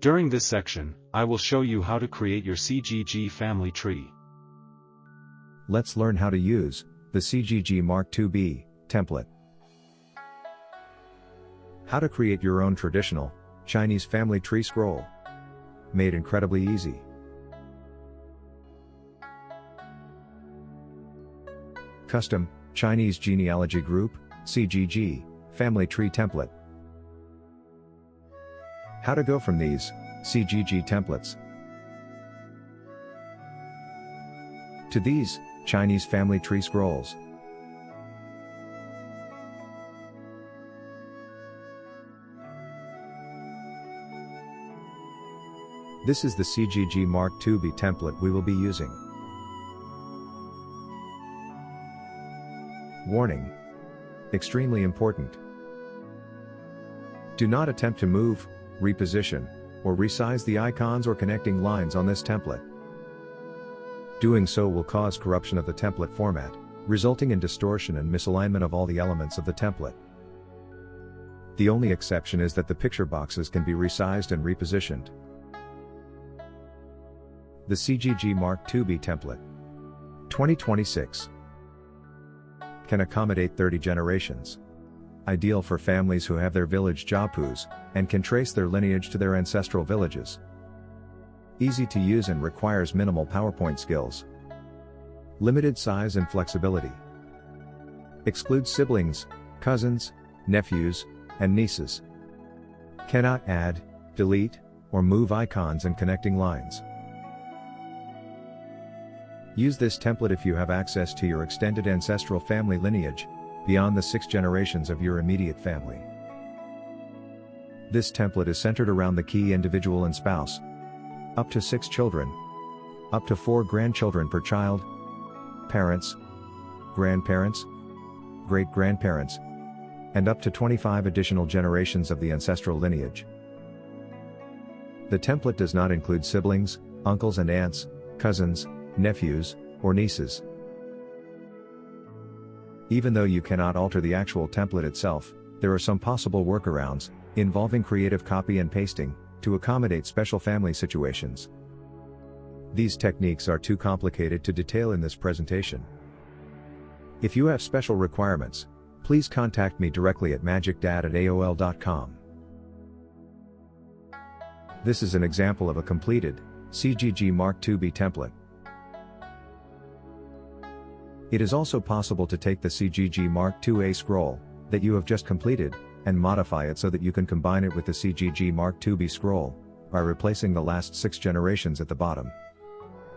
During this section, I will show you how to create your CGG family tree. Let's learn how to use the CGG Mark IIb template. How to create your own traditional Chinese family tree scroll. Made incredibly easy. Custom Chinese Genealogy Group (CGG) family tree template. How to go from these CGG templates to these Chinese family tree scrolls. This is the CGG Mark IIb template we will be using. Warning: extremely important. Do not attempt to move, reposition, or resize the icons or connecting lines on this template. Doing so will cause corruption of the template format, resulting in distortion and misalignment of all the elements of the template. The only exception is that the picture boxes can be resized and repositioned. The CGG Mark IIb template 2026 can accommodate 30 generations. Ideal for families who have their village Japus and can trace their lineage to their ancestral villages. Easy to use and requires minimal PowerPoint skills. Limited size and flexibility. Excludes siblings, cousins, nephews, and nieces. Cannot add, delete, or move icons and connecting lines. Use this template if you have access to your extended ancestral family lineage, beyond the 6 generations of your immediate family. This template is centered around the key individual and spouse. Up to 6 children. Up to 4 grandchildren per child. Parents. Grandparents. Great-grandparents. And up to 25 additional generations of the ancestral lineage. The template does not include siblings, uncles and aunts, cousins, nephews, or nieces. Even though you cannot alter the actual template itself, there are some possible workarounds, involving creative copy and pasting, to accommodate special family situations. These techniques are too complicated to detail in this presentation. If you have special requirements, please contact me directly at magicdad@aol.com. This is an example of a completed CGG Mark IIb template. It is also possible to take the CGG Mark IIa scroll that you have just completed and modify it so that you can combine it with the CGG Mark IIb scroll by replacing the last 6 generations at the bottom.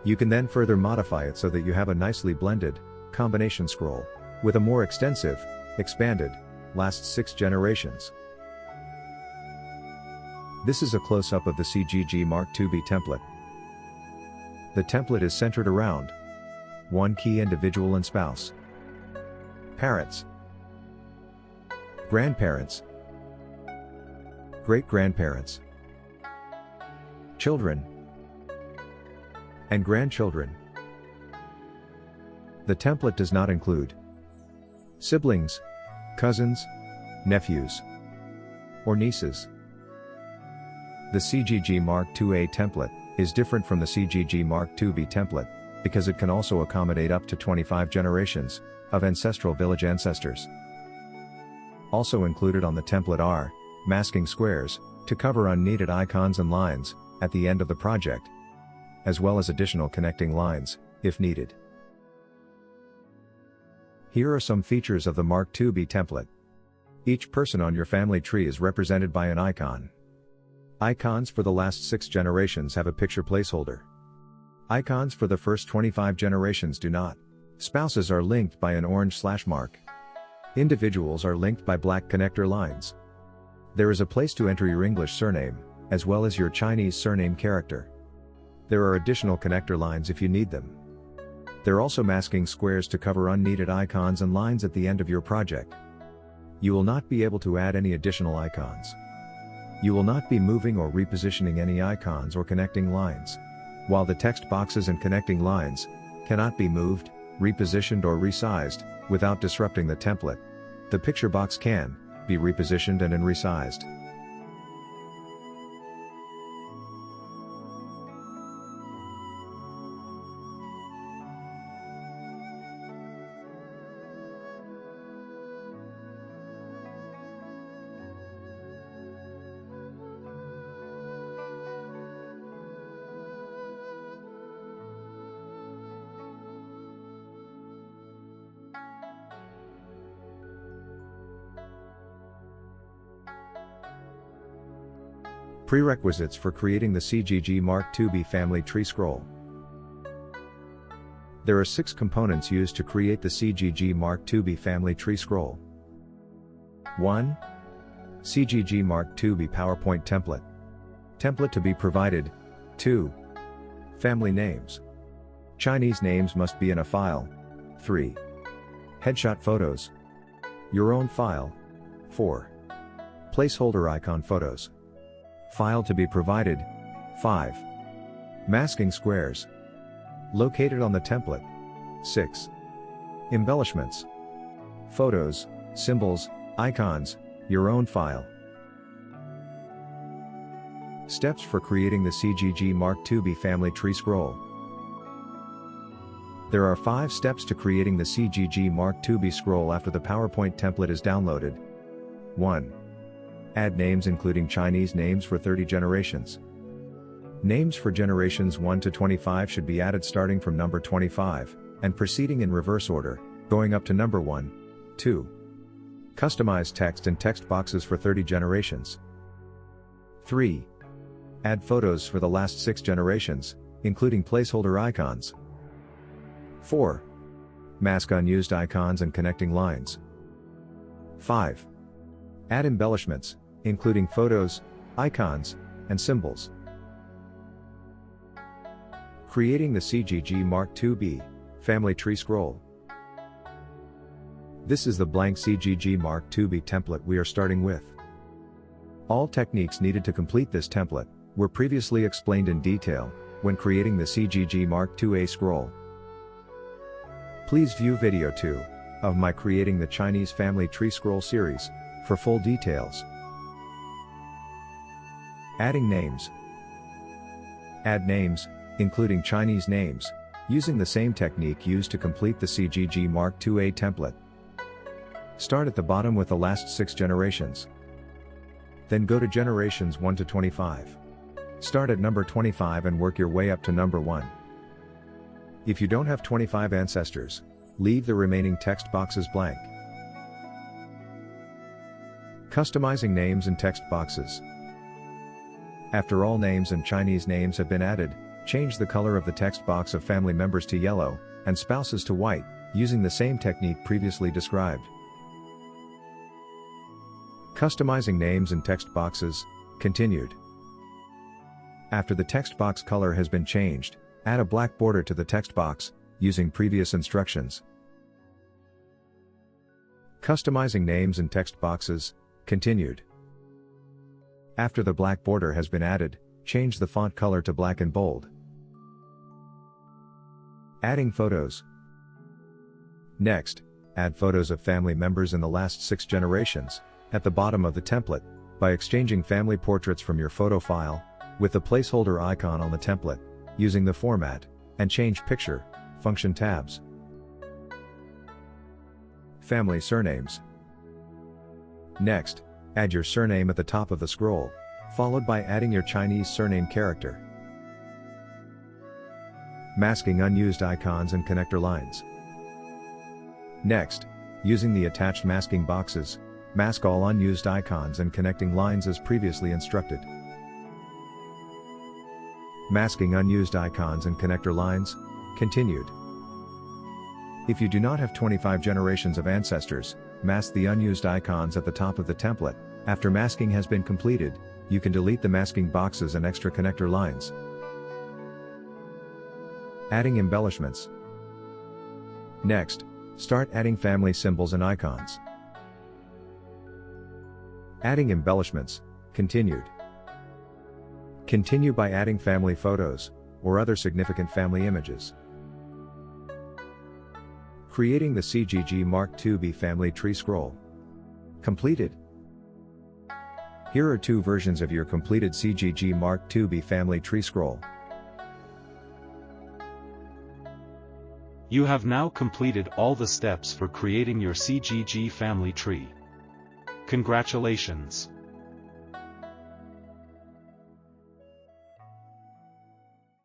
You can then further modify it so that you have a nicely blended combination scroll with a more extensive, expanded last 6 generations. This is a close-up of the CGG Mark IIb template. The template is centered around 1 key individual and spouse. Parents. Grandparents. Great-grandparents. Children. And grandchildren. The template does not include siblings, cousins, nephews, or nieces. The CGG Mark IIa template is different from the CGG Mark IIb template, because it can also accommodate up to 25 generations of ancestral village ancestors. Also included on the template are masking squares to cover unneeded icons and lines at the end of the project, as well as additional connecting lines, if needed. Here are some features of the Mark IIb template. Each person on your family tree is represented by an icon. Icons for the last 6 generations have a picture placeholder. Icons for the first 25 generations do not. Spouses are linked by an orange slash mark. Individuals are linked by black connector lines. There is a place to enter your English surname, as well as your Chinese surname character. There are additional connector lines if you need them. There are also masking squares to cover unneeded icons and lines at the end of your project. You will not be able to add any additional icons. You will not be moving or repositioning any icons or connecting lines. While the text boxes and connecting lines cannot be moved, repositioned or resized without disrupting the template, the picture box can be repositioned and resized. Prerequisites for creating the CGG Mark IIb family tree scroll. There are 6 components used to create the CGG Mark IIb family tree scroll. 1. CGG Mark IIb PowerPoint template. Template to be provided. 2. Family names. Chinese names must be in a file. 3. Headshot photos. Your own file. 4. Placeholder icon photos. File to be provided. 5. Masking squares. Located on the template. 6. Embellishments. Photos, symbols, icons, your own file. Steps for creating the CGG Mark IIb family tree scroll. There are 5 steps to creating the CGG Mark IIb scroll after the PowerPoint template is downloaded. 1. Add names including Chinese names for 30 generations. Names for generations 1 to 25 should be added starting from number 25, and proceeding in reverse order, going up to number 1, 2. Customize text and text boxes for 30 generations. 3. Add photos for the last 6 generations, including placeholder icons. 4. Mask unused icons and connecting lines. 5. Add embellishments, including photos, icons, and symbols. Creating the CGG Mark IIb family tree scroll. This is the blank CGG Mark IIb template we are starting with. All techniques needed to complete this template were previously explained in detail when creating the CGG Mark IIa scroll. Please view video 2 of my Creating the Chinese Family Tree Scroll series for full details. Adding names. Add names, including Chinese names, using the same technique used to complete the CGG Mark IIa template. Start at the bottom with the last 6 generations. Then go to generations 1 to 25. Start at number 25 and work your way up to number 1. If you don't have 25 ancestors, leave the remaining text boxes blank. Customizing names and text boxes. After all names and Chinese names have been added, change the color of the text box of family members to yellow, and spouses to white, using the same technique previously described. Customizing names and text boxes, continued. After the text box color has been changed, add a black border to the text box, using previous instructions. Customizing names and text boxes, continued. After the black border has been added, change the font color to black and bold. Adding photos. Next, add photos of family members in the last 6 generations, at the bottom of the template, by exchanging family portraits from your photo file, with the placeholder icon on the template, using the Format and Change Picture function tabs. Family surnames. Next, add your surname at the top of the scroll, followed by adding your Chinese surname character. Masking unused icons and connector lines. Next, using the attached masking boxes, mask all unused icons and connecting lines as previously instructed. Masking unused icons and connector lines, continued. If you do not have 25 generations of ancestors, mask the unused icons at the top of the template. After masking has been completed, you can delete the masking boxes and extra connector lines. Adding embellishments. Next, start adding family symbols and icons. Adding embellishments, continued. Continue by adding family photos, or other significant family images. Creating the CGG Mark IIb family tree scroll. Completed. Here are 2 versions of your completed CGG Mark IIb family tree scroll. You have now completed all the steps for creating your CGG family tree. Congratulations!